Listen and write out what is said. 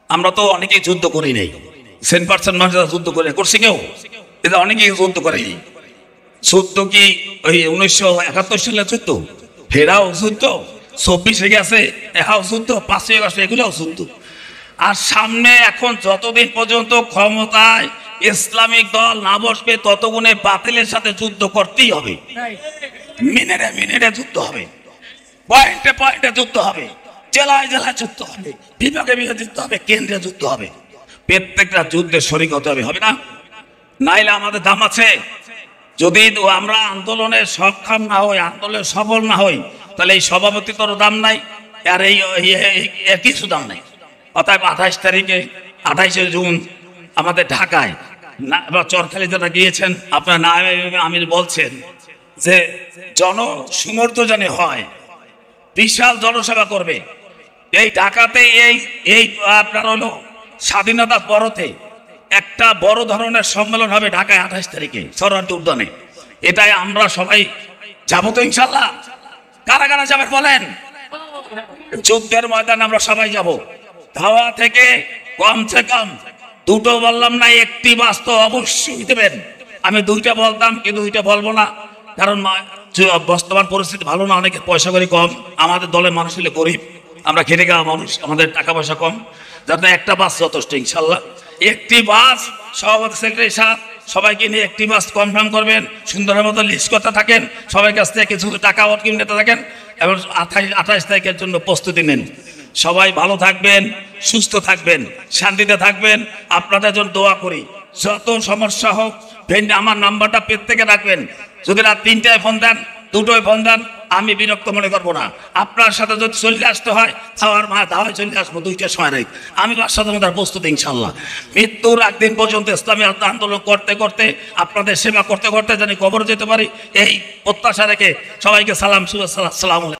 আমরা তো অনেকেই যুদ্ধ করি নাই, 10% মানুষ যুদ্ধ করে করছে কেউ, এটা অনেকেই যুদ্ধ করেনি। যুদ্ধ কি ওই 1971 সালে যুদ্ধ, ফেরাও যুদ্ধ, 24 গেছে এটাও যুদ্ধ, 5 আগস্ট এগুলোও যুদ্ধ। আর সামনে এখন যতদিন পর্যন্ত ক্ষমতায় ইসলামিক দল না বসবে ততগুণে বাতিলের সাথে যুদ্ধ করতেই হবে। মিনিটে মিনিটে যুদ্ধ হবে, পয়েন্টে পয়েন্টে যুদ্ধ হবে, জেলায় জেলায় যুদ্ধ হবে, বিভাগে বিভাগে যুদ্ধ হবে, কেন্দ্রে যুদ্ধ হবে। প্রত্যেকটা যুদ্ধের শরীক হতে হবে, হবে না? নাইলে আমাদের দাম আছে। যদি আমরা আন্দোলনে সক্ষম না হই, আন্দোলনে সফল না হই, তাহলে এই সভাপতিত্বর দাম নাই, আর এই কিছু দাম নাই। অর্থাৎ 28 জুন আমাদের ঢাকায় চরখালি যারা গিয়েছেন, আপনার নাম আমির বলছেন যে জনসমর্থ জানে হয়, বিশাল জনসভা করবে এই ঢাকাতে। এই আপনার হলো স্বাধীনতা পরতে একটা বড় ধরনের সম্মেলন হবে ঢাকায় 28 তারিখে সরোয়ার্দী উদ্যানে। এটাই আমরা সবাই যাবো তো ইনশাল্লাহ? কারা কারা যাবেন বলেন? যুদ্ধের ময়দানে আমরা সবাই যাব। ধাওয়া থেকে কমসে কম দুটো বললাম না, একটি বাস তো অবশ্যই দেবেন। আমি 2টা বলতাম, কিন্তু 2টা বলবো না, কারণ বর্তমান পরিস্থিতি ভালো না, অনেকের পয়সা করি কম, আমাদের দলের মানুষ হলে গরিব, আমরা খেটে খাওয়া মানুষ, আমাদের টাকা পয়সা কম, যাতে একটা বাস যথেষ্ট ইনশাল্লাহ। একটি বাস সভাপতি সেক্রেটারি সাহেব সবাইকে নিয়ে একটি বাস কনফার্ম করবেন, সুন্দরের মতো লিস্ট করতে থাকেন, সবাই কাছ থেকে কিছু টাকা অর্কিং নিতে থাকেন, এবং 28 তারিখের জন্য প্রস্তুতি নেন। সবাই ভালো থাকবেন, সুস্থ থাকবেন, শান্তিতে থাকবেন। আপনাদের জন্য দোয়া করি। যত সমস্যা হোক আমার নাম্বারটা প্রত্যেকে রাখবেন। যদি রাত 3টায় ফোন দেন, 2টোয় ফোন দেন, আমি বিরক্ত মনে করবো না। আপনার সাথে যদি চলে আসতে হয়, ধাওয়ায় চলে আসবো 2টার সময় রাখ, আমি তার সাথে আমাদের প্রস্তুতি ইনশাল্লাহ। মৃত্যুর একদিন পর্যন্ত ইসলামী আন্দোলন করতে করতে, আপনাদের সেবা করতে করতে জানি কবর যেতে পারি, এই প্রত্যাশা রেখে সবাইকে সালাম, শুভেচ্ছা, আসসালামু আলাইকুম।